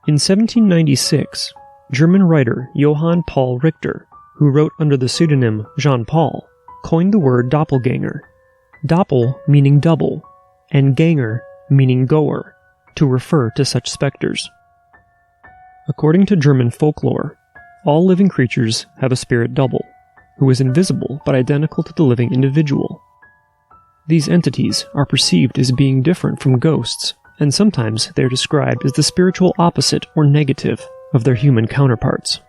In 1796, German writer Johann Paul Richter, who wrote under the pseudonym Jean-Paul, coined the word doppelganger, doppel meaning double, and ganger meaning goer, to refer to such specters. According to German folklore, all living creatures have a spirit double, who is invisible but identical to the living individual. These entities are perceived as being different from ghosts, and sometimes they are described as the spiritual opposite or negative of their human counterparts.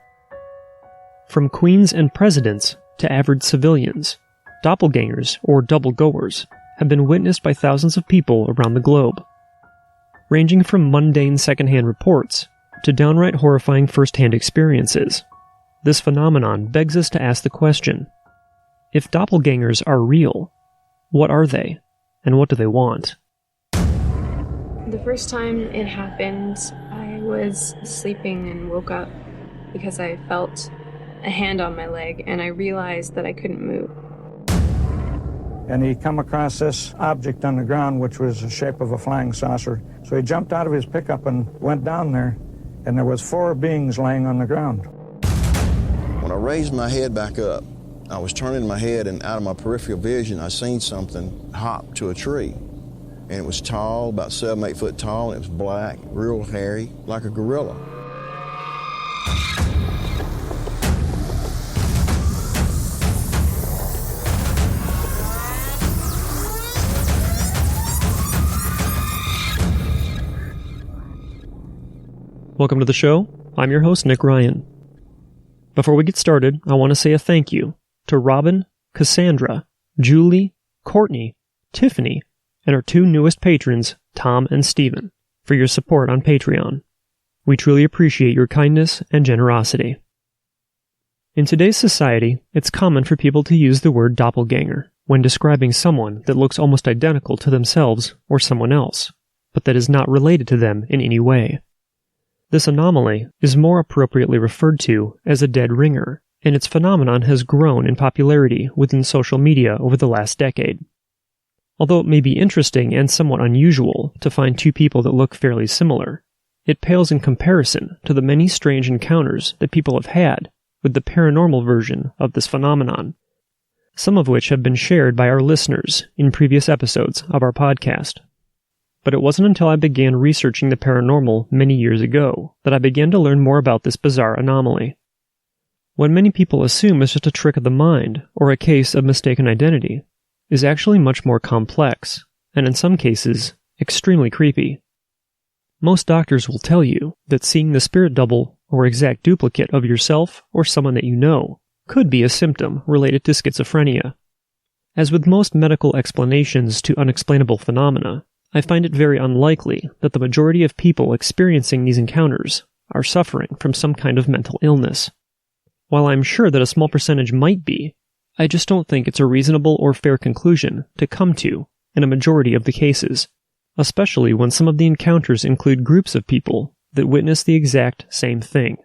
From queens and presidents to average civilians, doppelgangers, or double-goers, have been witnessed by thousands of people around the globe. Ranging from mundane secondhand reports to downright horrifying first-hand experiences, this phenomenon begs us to ask the question, if doppelgangers are real, what are they, and what do they want? The first time it happened, I was sleeping and woke up because I felt a hand on my leg, and I realized that I couldn't move. And he come across this object on the ground, which was the shape of a flying saucer. So he jumped out of his pickup and went down there, and there was 4 beings laying on the ground. When I raised my head back up, I was turning my head, and out of my peripheral vision, I seen something hop to a tree. And it was tall, about 7-8 foot tall, and it was black, real hairy, like a gorilla. Welcome to the show. I'm your host, Nick Ryan. Before we get started, I want to say a thank you to Robin, Cassandra, Julie, Courtney, Tiffany, and our 2 newest patrons, Tom and Steven, for your support on Patreon. We truly appreciate your kindness and generosity. In today's society, it's common for people to use the word doppelganger when describing someone that looks almost identical to themselves or someone else, but that is not related to them in any way. This anomaly is more appropriately referred to as a dead ringer, and its phenomenon has grown in popularity within social media over the last decade. Although it may be interesting and somewhat unusual to find 2 people that look fairly similar, it pales in comparison to the many strange encounters that people have had with the paranormal version of this phenomenon, some of which have been shared by our listeners in previous episodes of our podcast. But it wasn't until I began researching the paranormal many years ago that I began to learn more about this bizarre anomaly. What many people assume is just a trick of the mind or a case of mistaken identity is actually much more complex, and in some cases, extremely creepy. Most doctors will tell you that seeing the spirit double or exact duplicate of yourself or someone that you know could be a symptom related to schizophrenia. As with most medical explanations to unexplainable phenomena, I find it very unlikely that the majority of people experiencing these encounters are suffering from some kind of mental illness. While I'm sure that a small percentage might be, I just don't think it's a reasonable or fair conclusion to come to in a majority of the cases, especially when some of the encounters include groups of people that witness the exact same thing.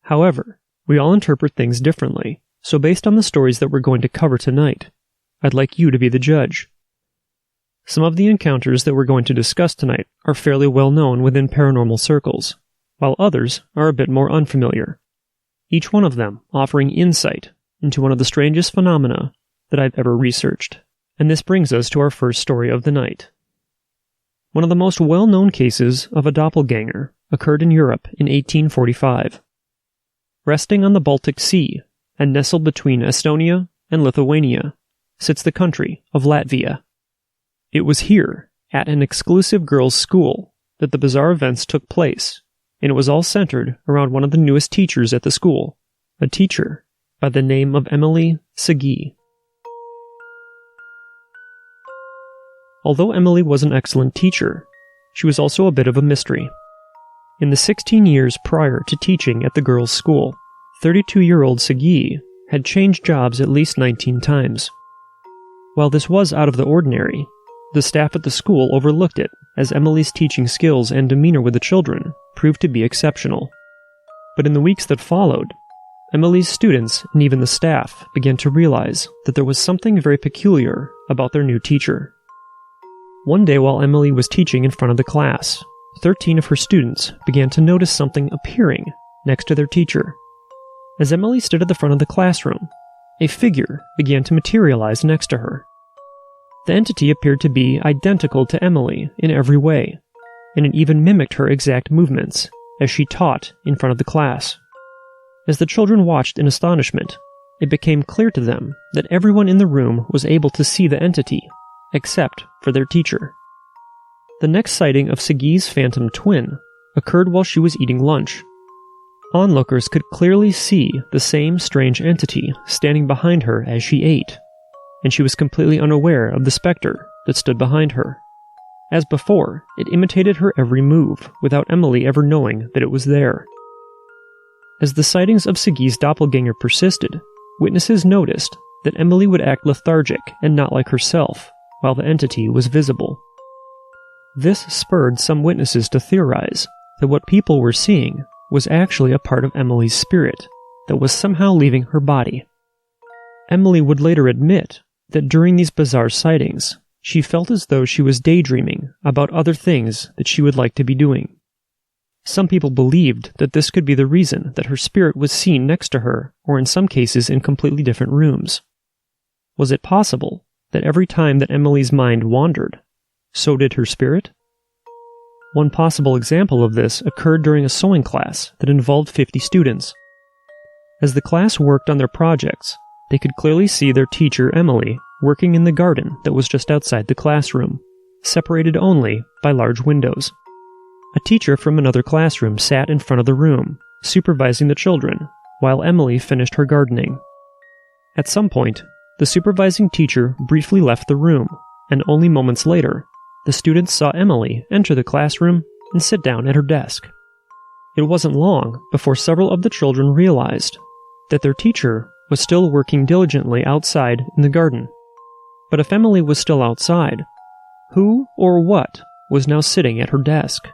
However, we all interpret things differently, so based on the stories that we're going to cover tonight, I'd like you to be the judge. Some of the encounters that we're going to discuss tonight are fairly well known within paranormal circles, while others are a bit more unfamiliar, each one of them offering insight into one of the strangest phenomena that I've ever researched. And this brings us to our first story of the night. One of the most well-known cases of a doppelganger occurred in Europe in 1845. Resting on the Baltic Sea and nestled between Estonia and Lithuania sits the country of Latvia. It was here, at an exclusive girls' school, that the bizarre events took place, and it was all centered around one of the newest teachers at the school, a teacher by the name of Emily Segee. Although Emily was an excellent teacher, she was also a bit of a mystery. In the 16 years prior to teaching at the girls' school, 32-year-old Segee had changed jobs at least 19 times. While this was out of the ordinary, the staff at the school overlooked it, as Emily's teaching skills and demeanor with the children proved to be exceptional. But in the weeks that followed, Emily's students and even the staff began to realize that there was something very peculiar about their new teacher. One day while Emily was teaching in front of the class, 13 of her students began to notice something appearing next to their teacher. As Emily stood at the front of the classroom, a figure began to materialize next to her. The entity appeared to be identical to Emily in every way, and it even mimicked her exact movements as she taught in front of the class. As the children watched in astonishment, it became clear to them that everyone in the room was able to see the entity, except for their teacher. The next sighting of Segi's phantom twin occurred while she was eating lunch. Onlookers could clearly see the same strange entity standing behind her as she ate, and she was completely unaware of the specter that stood behind her. As before, it imitated her every move without Emily ever knowing that it was there. As the sightings of Segi's doppelganger persisted, witnesses noticed that Emily would act lethargic and not like herself, while the entity was visible. This spurred some witnesses to theorize that what people were seeing was actually a part of Emily's spirit that was somehow leaving her body. Emily would later admit that during these bizarre sightings, she felt as though she was daydreaming about other things that she would like to be doing. Some people believed that this could be the reason that her spirit was seen next to her, or in some cases in completely different rooms. Was it possible that every time that Emily's mind wandered, so did her spirit? One possible example of this occurred during a sewing class that involved 50 students. As the class worked on their projects, they could clearly see their teacher, Emily, working in the garden that was just outside the classroom, separated only by large windows. A teacher from another classroom sat in front of the room, supervising the children, while Emily finished her gardening. At some point, the supervising teacher briefly left the room, and only moments later, the students saw Emily enter the classroom and sit down at her desk. It wasn't long before several of the children realized that their teacher was still working diligently outside in the garden. But if Emily was still outside, who or what was now sitting at her desk?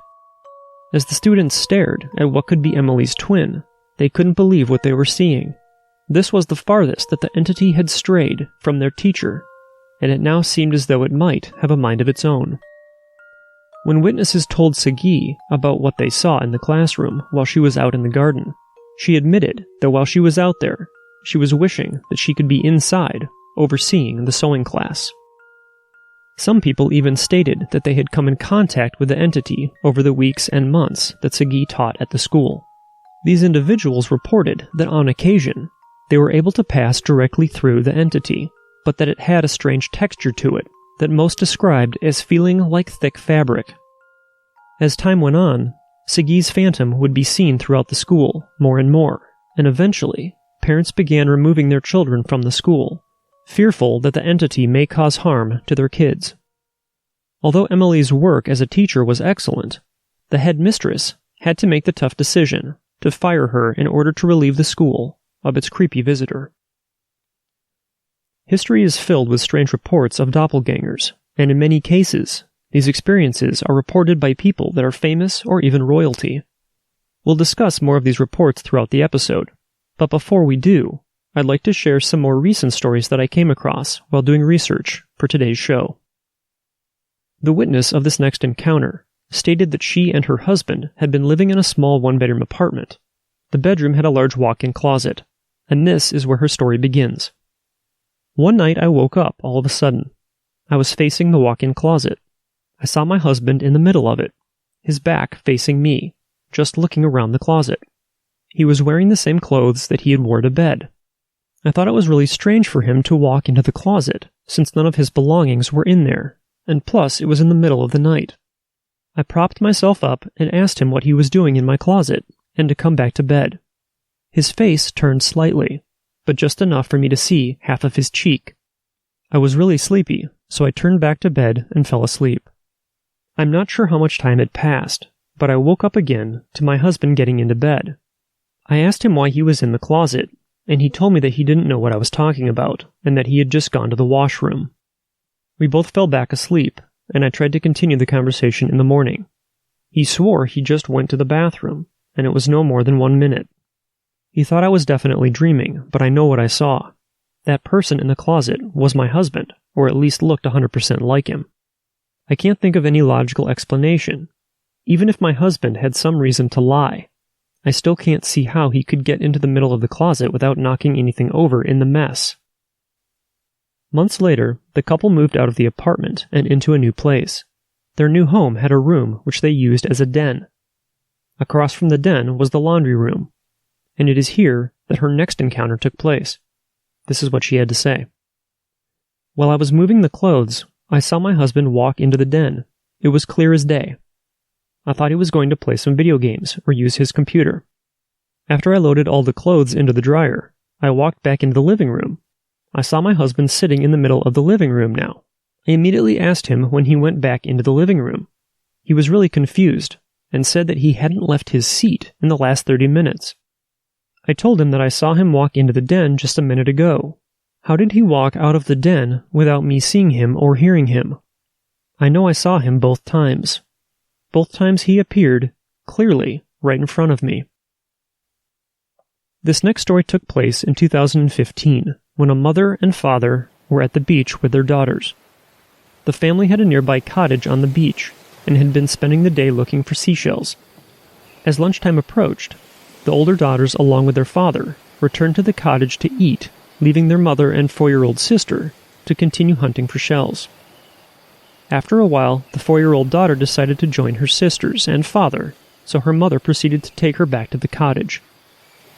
As the students stared at what could be Emily's twin, they couldn't believe what they were seeing. This was the farthest that the entity had strayed from their teacher, and it now seemed as though it might have a mind of its own. When witnesses told Segi about what they saw in the classroom while she was out in the garden, she admitted that while she was out there, she was wishing that she could be inside, overseeing the sewing class. Some people even stated that they had come in contact with the entity over the weeks and months that Segi taught at the school. These individuals reported that on occasion, they were able to pass directly through the entity, but that it had a strange texture to it that most described as feeling like thick fabric. As time went on, Segi's phantom would be seen throughout the school more and more, and eventually, parents began removing their children from the school, fearful that the entity may cause harm to their kids. Although Emily's work as a teacher was excellent, the headmistress had to make the tough decision to fire her in order to relieve the school of its creepy visitor. History is filled with strange reports of doppelgangers, and in many cases, these experiences are reported by people that are famous or even royalty. We'll discuss more of these reports throughout the episode, but before we do, I'd like to share some more recent stories that I came across while doing research for today's show. The witness of this next encounter stated that she and her husband had been living in a small one-bedroom apartment. The bedroom had a large walk-in closet, and this is where her story begins. One night I woke up all of a sudden. I was facing the walk-in closet. I saw my husband in the middle of it, his back facing me, just looking around the closet. He was wearing the same clothes that he had worn to bed. I thought it was really strange for him to walk into the closet, since none of his belongings were in there, and plus it was in the middle of the night. I propped myself up and asked him what he was doing in my closet, and to come back to bed. His face turned slightly, but just enough for me to see half of his cheek. I was really sleepy, so I turned back to bed and fell asleep. I'm not sure how much time had passed, but I woke up again to my husband getting into bed. I asked him why he was in the closet, and he told me that he didn't know what I was talking about, and that he had just gone to the washroom. We both fell back asleep, and I tried to continue the conversation in the morning. He swore he just went to the bathroom, and it was no more than 1 minute. He thought I was definitely dreaming, but I know what I saw. That person in the closet was my husband, or at least looked 100% like him. I can't think of any logical explanation. Even if my husband had some reason to lie, I still can't see how he could get into the middle of the closet without knocking anything over in the mess. Months later, the couple moved out of the apartment and into a new place. Their new home had a room which they used as a den. Across from the den was the laundry room, and it is here that her next encounter took place. This is what she had to say. While I was moving the clothes, I saw my husband walk into the den. It was clear as day. I thought he was going to play some video games or use his computer. After I loaded all the clothes into the dryer, I walked back into the living room. I saw my husband sitting in the middle of the living room now. I immediately asked him when he went back into the living room. He was really confused and said that he hadn't left his seat in the last 30 minutes. I told him that I saw him walk into the den just a minute ago. How did he walk out of the den without me seeing him or hearing him? I know I saw him both times. Both times he appeared, clearly, right in front of me. This next story took place in 2015, when a mother and father were at the beach with their daughters. The family had a nearby cottage on the beach and had been spending the day looking for seashells. As lunchtime approached, the older daughters, along with their father, returned to the cottage to eat, leaving their mother and 4-year-old sister to continue hunting for shells. After a while, the 4-year-old daughter decided to join her sisters and father, so her mother proceeded to take her back to the cottage.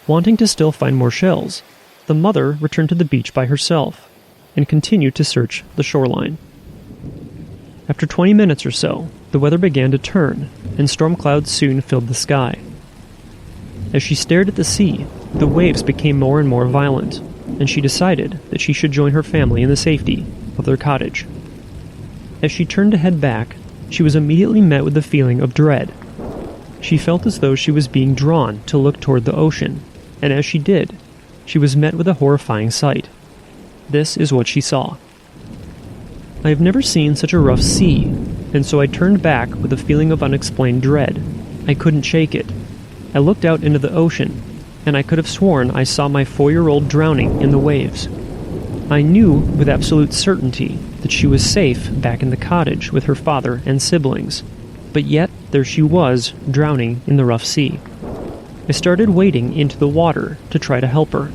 Wanting to still find more shells, the mother returned to the beach by herself and continued to search the shoreline. After 20 minutes or so, the weather began to turn, and storm clouds soon filled the sky. As she stared at the sea, the waves became more and more violent, and she decided that she should join her family in the safety of their cottage. As she turned to head back, she was immediately met with a feeling of dread. She felt as though she was being drawn to look toward the ocean, and as she did, she was met with a horrifying sight. This is what she saw. I have never seen such a rough sea, and so I turned back with a feeling of unexplained dread. I couldn't shake it. I looked out into the ocean, and I could have sworn I saw my 4-year-old drowning in the waves. I knew with absolute certainty that she was safe back in the cottage with her father and siblings, but yet there she was, drowning in the rough sea. I started wading into the water to try to help her.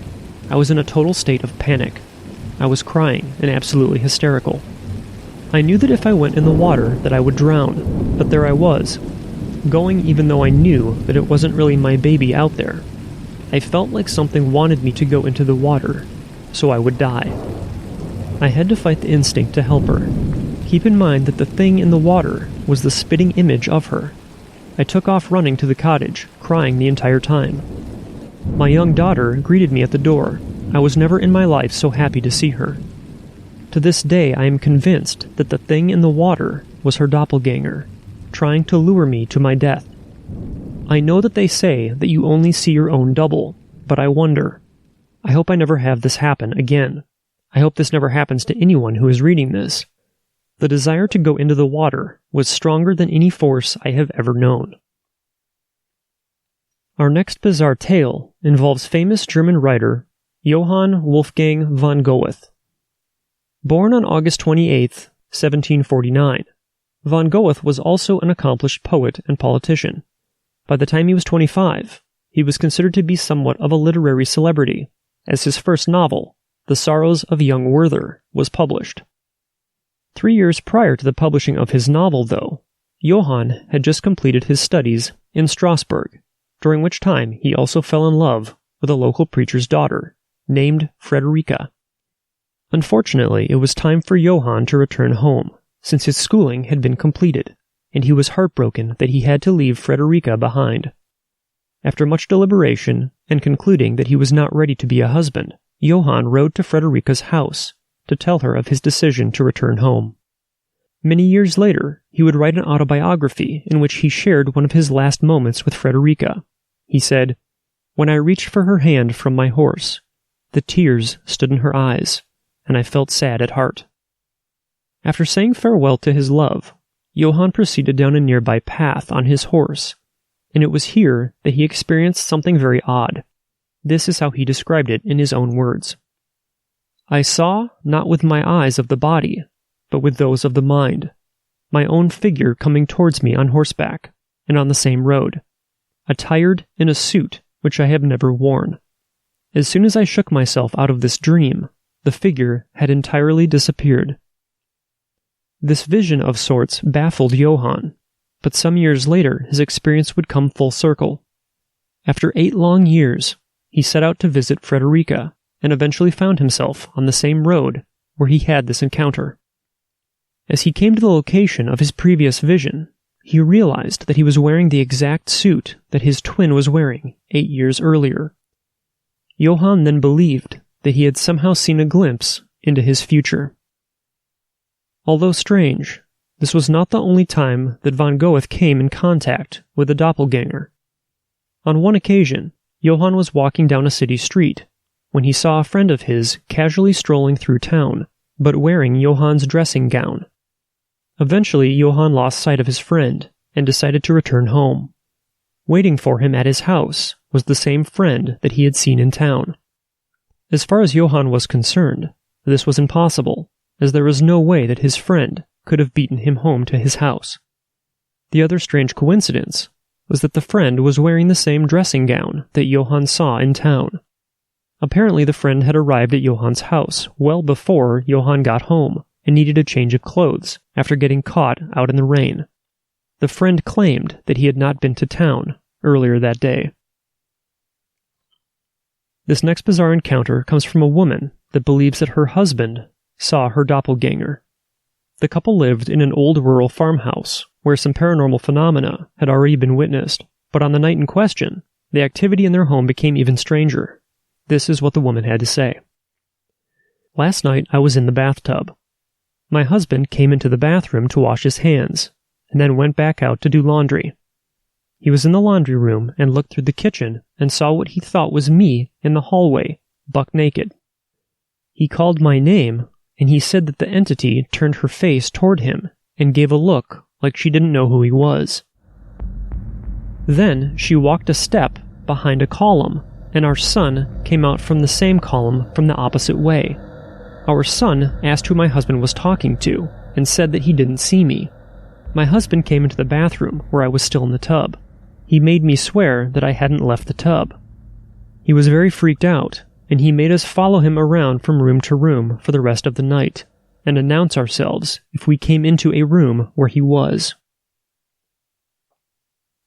I was in a total state of panic. I was crying and absolutely hysterical. I knew that if I went in the water that I would drown, but there I was, going even though I knew that it wasn't really my baby out there. I felt like something wanted me to go into the water, so I would die. I had to fight the instinct to help her. Keep in mind that the thing in the water was the spitting image of her. I took off running to the cottage, crying the entire time. My young daughter greeted me at the door. I was never in my life so happy to see her. To this day, I am convinced that the thing in the water was her doppelganger, trying to lure me to my death. I know that they say that you only see your own double, but I wonder. I hope I never have this happen again. I hope this never happens to anyone who is reading this. The desire to go into the water was stronger than any force I have ever known. Our next bizarre tale involves famous German writer Johann Wolfgang von Goethe. Born on August 28, 1749, von Goethe was also an accomplished poet and politician. By the time he was 25, he was considered to be somewhat of a literary celebrity, as his first novel, The Sorrows of Young Werther, was published. 3 years prior to the publishing of his novel, though, Johann had just completed his studies in Strasbourg, during which time he also fell in love with a local preacher's daughter, named Frederica. Unfortunately, it was time for Johann to return home, since his schooling had been completed, and he was heartbroken that he had to leave Frederica behind. After much deliberation, and concluding that he was not ready to be a husband, Johann rode to Frederica's house to tell her of his decision to return home. Many years later, he would write an autobiography in which he shared one of his last moments with Frederica. He said, "When I reached for her hand from my horse, the tears stood in her eyes, and I felt sad at heart." After saying farewell to his love, Johann proceeded down a nearby path on his horse, and it was here that he experienced something very odd. This is how he described it in his own words. "I saw, not with my eyes of the body, but with those of the mind, my own figure coming towards me on horseback, and on the same road, attired in a suit which I have never worn. As soon as I shook myself out of this dream, the figure had entirely disappeared. This vision of sorts baffled Johann, but some years later his experience would come full circle. After 8 long years, he set out to visit Frederica and eventually found himself on the same road where he had this encounter. As he came to the location of his previous vision, he realized that he was wearing the exact suit that his twin was wearing 8 years earlier. Johann then believed that he had somehow seen a glimpse into his future. Although strange, this was not the only time that von Goethe came in contact with a doppelganger. On one occasion, Johann was walking down a city street when he saw a friend of his casually strolling through town, but wearing Johann's dressing gown. Eventually, Johann lost sight of his friend and decided to return home. Waiting for him at his house was the same friend that he had seen in town. As far as Johann was concerned, this was impossible, as there was no way that his friend could have beaten him home to his house. The other strange coincidence was that the friend was wearing the same dressing gown that Johann saw in town. Apparently the friend had arrived at Johann's house well before Johann got home and needed a change of clothes after getting caught out in the rain. The friend claimed that he had not been to town earlier that day. This next bizarre encounter comes from a woman that believes that her husband saw her doppelganger. The couple lived in an old rural farmhouse where some paranormal phenomena had already been witnessed, but on the night in question, the activity in their home became even stranger. This is what the woman had to say. Last night I was in the bathtub. My husband came into the bathroom to wash his hands, and then went back out to do laundry. He was in the laundry room and looked through the kitchen and saw what he thought was me in the hallway, buck naked. He called my name, and he said that the entity turned her face toward him and gave a look like she didn't know who he was. Then she walked a step behind a column, and our son came out from the same column from the opposite way. Our son asked who my husband was talking to, and said that he didn't see me. My husband came into the bathroom where I was still in the tub. He made me swear that I hadn't left the tub. He was very freaked out, and he made us follow him around from room to room for the rest of the night, and announce ourselves if we came into a room where he was.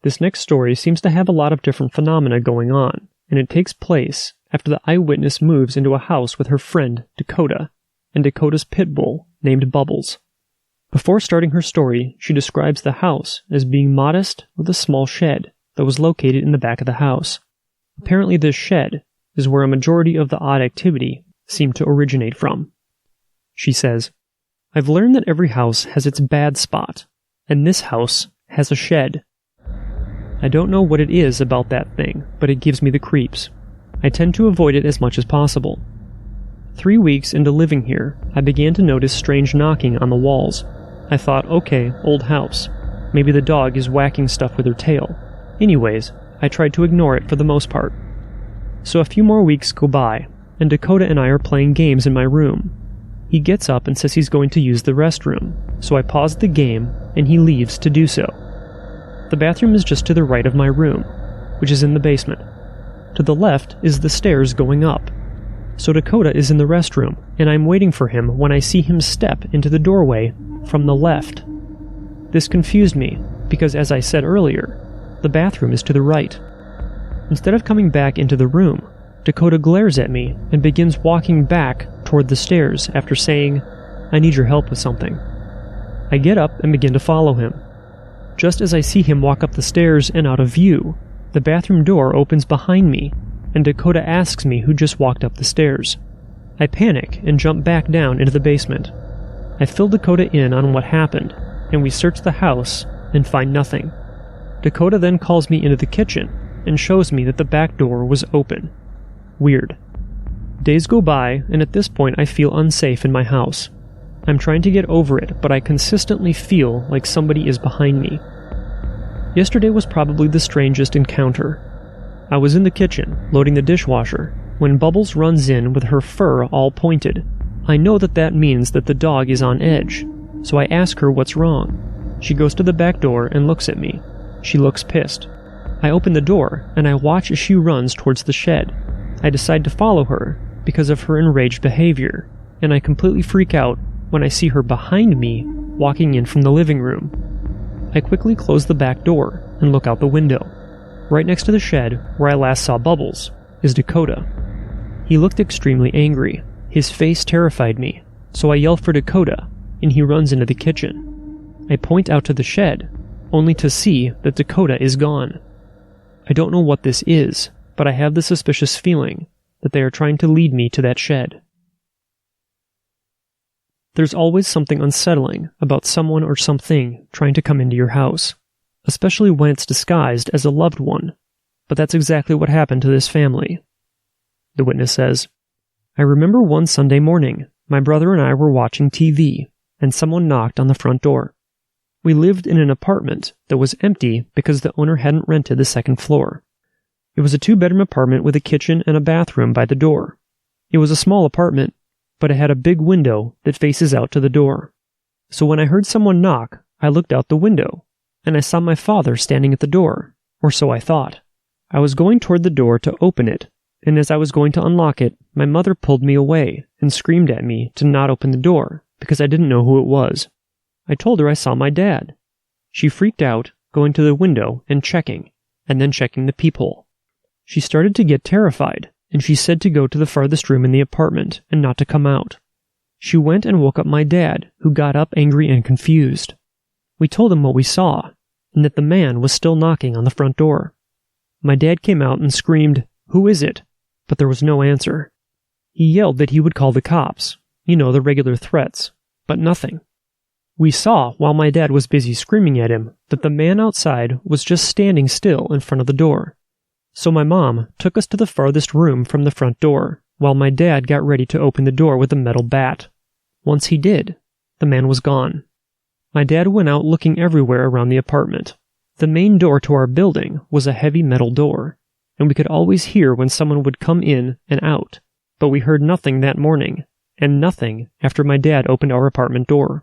This next story seems to have a lot of different phenomena going on, and it takes place after the eyewitness moves into a house with her friend Dakota and Dakota's pit bull named Bubbles. Before starting her story, she describes the house as being modest with a small shed that was located in the back of the house. Apparently this shed is where a majority of the odd activity seemed to originate from. She says, "I've learned that every house has its bad spot, and this house has a shed. I don't know what it is about that thing, but it gives me the creeps. I tend to avoid it as much as possible. 3 weeks into living here, I began to notice strange knocking on the walls. I thought, okay, old house. Maybe the dog is whacking stuff with her tail. Anyways, I tried to ignore it for the most part. So a few more weeks go by, and Dakota and I are playing games in my room. He gets up and says he's going to use the restroom, so I pause the game, and he leaves to do so. The bathroom is just to the right of my room, which is in the basement. To the left is the stairs going up. So Dakota is in the restroom, and I'm waiting for him when I see him step into the doorway from the left. This confused me, because as I said earlier, the bathroom is to the right. Instead of coming back into the room, Dakota glares at me and begins walking back toward the stairs after saying, "I need your help with something." I get up and begin to follow him. Just as I see him walk up the stairs and out of view, the bathroom door opens behind me, and Dakota asks me who just walked up the stairs. I panic and jump back down into the basement. I fill Dakota in on what happened, and we search the house and find nothing. Dakota then calls me into the kitchen and shows me that the back door was open. Weird. Days go by, and at this point I feel unsafe in my house. I'm trying to get over it, but I consistently feel like somebody is behind me. Yesterday was probably the strangest encounter. I was in the kitchen, loading the dishwasher, when Bubbles runs in with her fur all pointed. I know that means that the dog is on edge, so I ask her what's wrong. She goes to the back door and looks at me. She looks pissed. I open the door, and I watch as she runs towards the shed. I decide to follow her because of her enraged behavior, and I completely freak out when I see her behind me walking in from the living room. I quickly close the back door and look out the window. Right next to the shed, where I last saw Bubbles, is Dakota. He looked extremely angry. His face terrified me, so I yell for Dakota, and he runs into the kitchen. I point out to the shed, only to see that Dakota is gone. I don't know what this is, but I have the suspicious feeling that they are trying to lead me to that shed. There's always something unsettling about someone or something trying to come into your house, especially when it's disguised as a loved one, but that's exactly what happened to this family. The witness says, I remember one Sunday morning, my brother and I were watching TV, and someone knocked on the front door. We lived in an apartment that was empty because the owner hadn't rented the second floor. It was a 2-bedroom apartment with a kitchen and a bathroom by the door. It was a small apartment, but it had a big window that faces out to the door. So when I heard someone knock, I looked out the window, and I saw my father standing at the door, or so I thought. I was going toward the door to open it, and as I was going to unlock it, my mother pulled me away and screamed at me to not open the door because I didn't know who it was. I told her I saw my dad. She freaked out, going to the window and checking the peephole. She started to get terrified, and she said to go to the farthest room in the apartment and not to come out. She went and woke up my dad, who got up angry and confused. We told him what we saw, and that the man was still knocking on the front door. My dad came out and screamed, "Who is it?" But there was no answer. He yelled that he would call the cops, the regular threats, but nothing. We saw, while my dad was busy screaming at him, that the man outside was just standing still in front of the door. So my mom took us to the farthest room from the front door, while my dad got ready to open the door with a metal bat. Once he did, the man was gone. My dad went out looking everywhere around the apartment. The main door to our building was a heavy metal door, and we could always hear when someone would come in and out, but we heard nothing that morning, and nothing after my dad opened our apartment door.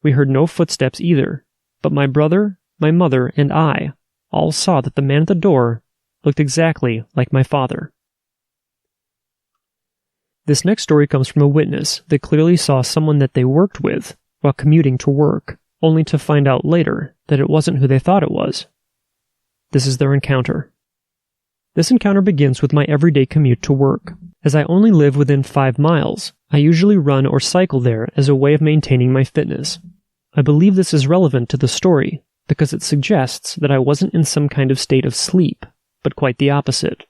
We heard no footsteps either, but my brother, my mother, and I all saw that the man at the door looked exactly like my father. This next story comes from a witness that clearly saw someone that they worked with while commuting to work, only to find out later that it wasn't who they thought it was. This is their encounter. This encounter begins with my everyday commute to work. As I only live within 5 miles, I usually run or cycle there as a way of maintaining my fitness. I believe this is relevant to the story because it suggests that I wasn't in some kind of state of sleep, but quite the opposite.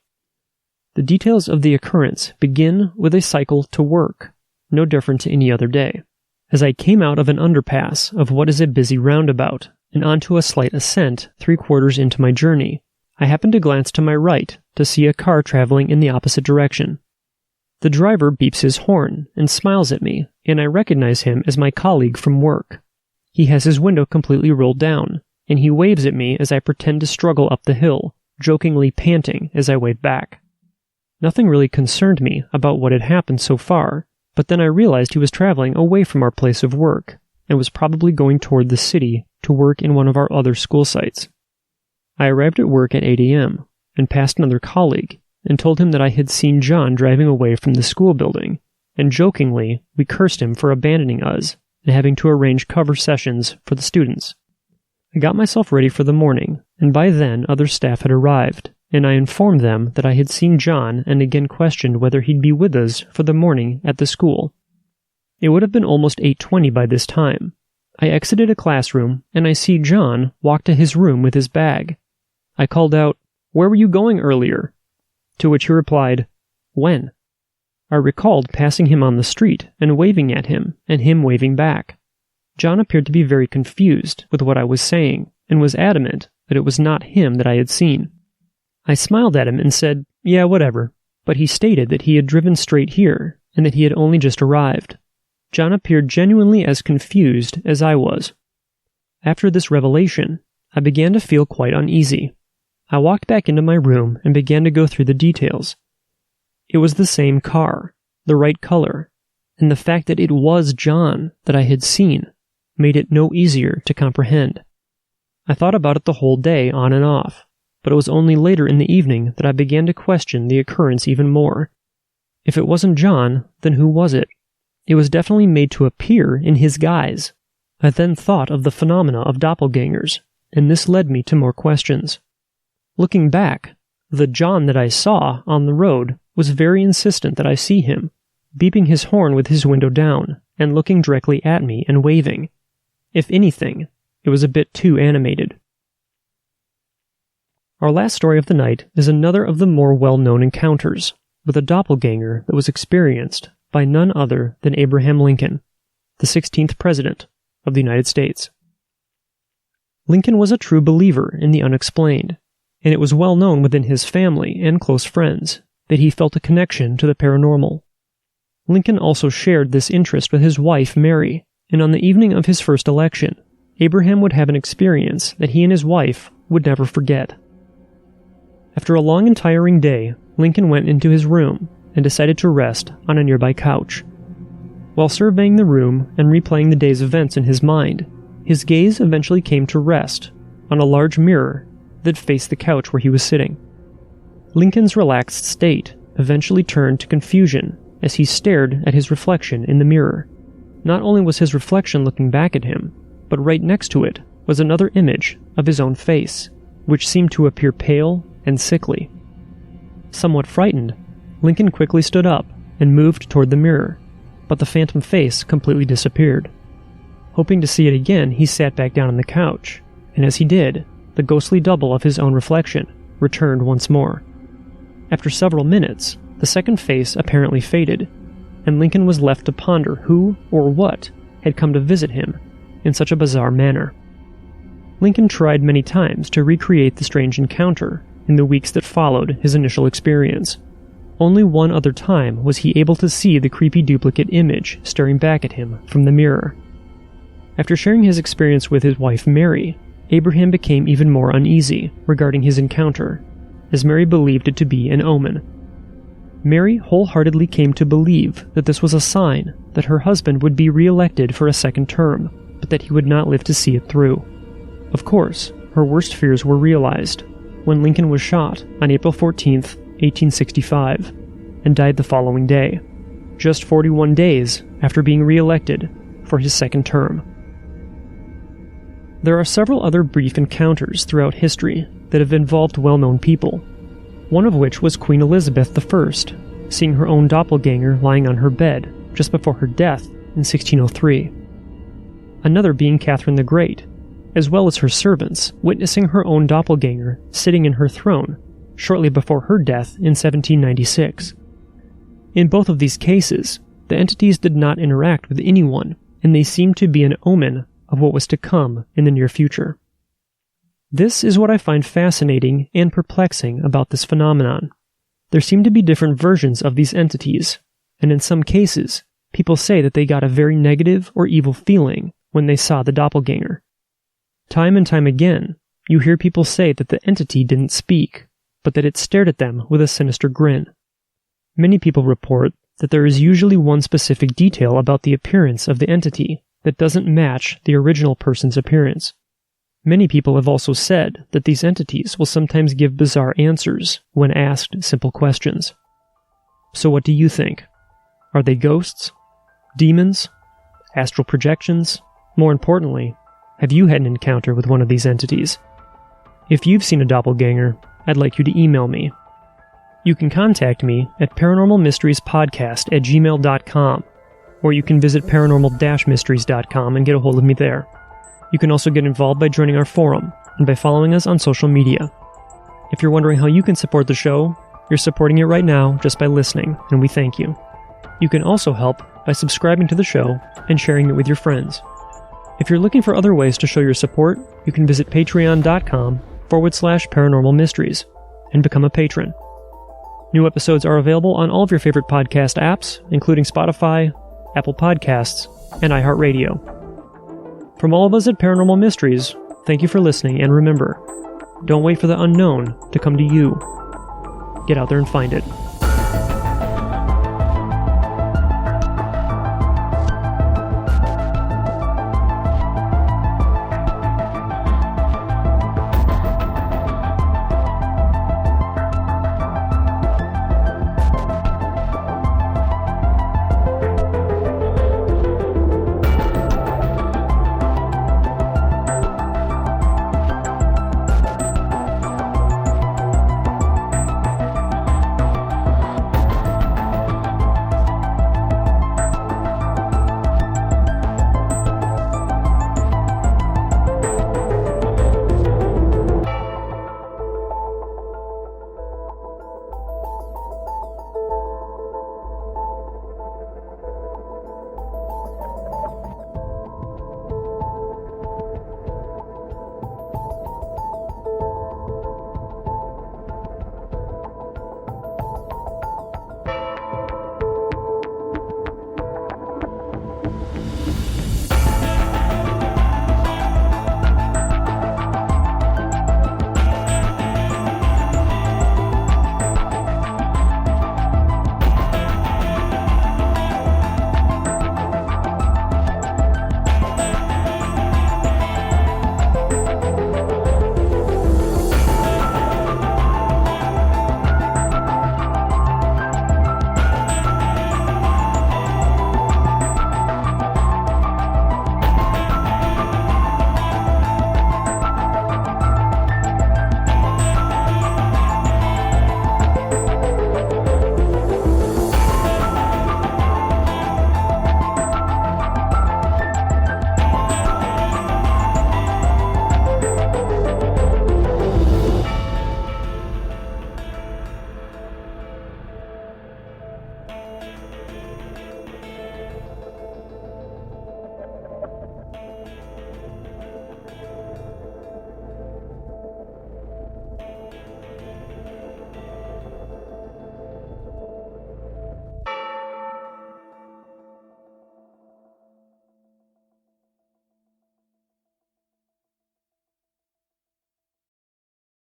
The details of the occurrence begin with a cycle to work, no different to any other day. As I came out of an underpass of what is a busy roundabout and onto a slight ascent 3/4 into my journey, I happened to glance to my right to see a car traveling in the opposite direction. The driver beeps his horn and smiles at me, and I recognize him as my colleague from work. He has his window completely rolled down, and he waves at me as I pretend to struggle up the hill, jokingly panting as I wave back. Nothing really concerned me about what had happened so far, but then I realized he was traveling away from our place of work, and was probably going toward the city to work in one of our other school sites. I arrived at work at 8 a.m., and passed another colleague, and told him that I had seen John driving away from the school building, and jokingly, we cursed him for abandoning us, and having to arrange cover sessions for the students. I got myself ready for the morning, and by then other staff had arrived, and I informed them that I had seen John and again questioned whether he'd be with us for the morning at the school. It would have been almost 8:20 by this time. I exited a classroom, and I see John walk to his room with his bag. I called out, "Where were you going earlier?" To which he replied, "When?" I recalled passing him on the street and waving at him, and him waving back. John appeared to be very confused with what I was saying, and was adamant that it was not him that I had seen. I smiled at him and said, "Yeah, whatever," but he stated that he had driven straight here, and that he had only just arrived. John appeared genuinely as confused as I was. After this revelation, I began to feel quite uneasy. I walked back into my room and began to go through the details. It was the same car, the right color, and the fact that it was John that I had seen made it no easier to comprehend. I thought about it the whole day, on and off, but it was only later in the evening that I began to question the occurrence even more. If it wasn't John, then who was it? It was definitely made to appear in his guise. I then thought of the phenomena of doppelgangers, and this led me to more questions. Looking back, the John that I saw on the road was very insistent that I see him, beeping his horn with his window down, and looking directly at me and waving. If anything, it was a bit too animated. Our last story of the night is another of the more well-known encounters with a doppelganger that was experienced by none other than Abraham Lincoln, the 16th President of the United States. Lincoln was a true believer in the unexplained, and it was well known within his family and close friends that he felt a connection to the paranormal. Lincoln also shared this interest with his wife, Mary, and on the evening of his first election, Abraham would have an experience that he and his wife would never forget. After a long and tiring day, Lincoln went into his room and decided to rest on a nearby couch. While surveying the room and replaying the day's events in his mind, his gaze eventually came to rest on a large mirror that faced the couch where he was sitting. Lincoln's relaxed state eventually turned to confusion as he stared at his reflection in the mirror. Not only was his reflection looking back at him, but right next to it was another image of his own face, which seemed to appear pale and sickly. Somewhat frightened, Lincoln quickly stood up and moved toward the mirror, but the phantom face completely disappeared. Hoping to see it again, he sat back down on the couch, and as he did, the ghostly double of his own reflection returned once more. After several minutes, the second face apparently faded, and Lincoln was left to ponder who or what had come to visit him in such a bizarre manner. Lincoln tried many times to recreate the strange encounter in the weeks that followed his initial experience. Only one other time was he able to see the creepy duplicate image staring back at him from the mirror. After sharing his experience with his wife Mary, Abraham became even more uneasy regarding his encounter, as Mary believed it to be an omen. Mary wholeheartedly came to believe that this was a sign that her husband would be re-elected for a second term, but that he would not live to see it through. Of course, her worst fears were realized when Lincoln was shot on April 14, 1865, and died the following day, just 41 days after being re-elected for his second term. There are several other brief encounters throughout history that have involved well-known people, one of which was Queen Elizabeth I, seeing her own doppelganger lying on her bed just before her death in 1603. Another being Catherine the Great, as well as her servants witnessing her own doppelganger sitting in her throne shortly before her death in 1796. In both of these cases, the entities did not interact with anyone, and they seemed to be an omen of what was to come in the near future. This is what I find fascinating and perplexing about this phenomenon. There seem to be different versions of these entities, and in some cases, people say that they got a very negative or evil feeling when they saw the doppelganger. Time and time again, you hear people say that the entity didn't speak, but that it stared at them with a sinister grin. Many people report that there is usually one specific detail about the appearance of the entity that doesn't match the original person's appearance. Many people have also said that these entities will sometimes give bizarre answers when asked simple questions. So what do you think? Are they ghosts? Demons? Astral projections? More importantly, have you had an encounter with one of these entities? If you've seen a doppelganger, I'd like you to email me. You can contact me at paranormalmysteriespodcast@gmail.com, or you can visit paranormal-mysteries.com and get a hold of me there. You can also get involved by joining our forum and by following us on social media. If you're wondering how you can support the show, you're supporting it right now just by listening, and we thank you. You can also help by subscribing to the show and sharing it with your friends. If you're looking for other ways to show your support, you can visit patreon.com/paranormal mysteries and become a patron. New episodes are available on all of your favorite podcast apps, including Spotify, Apple Podcasts, and iHeartRadio. From all of us at Paranormal Mysteries, thank you for listening, and remember, don't wait for the unknown to come to you. Get out there and find it.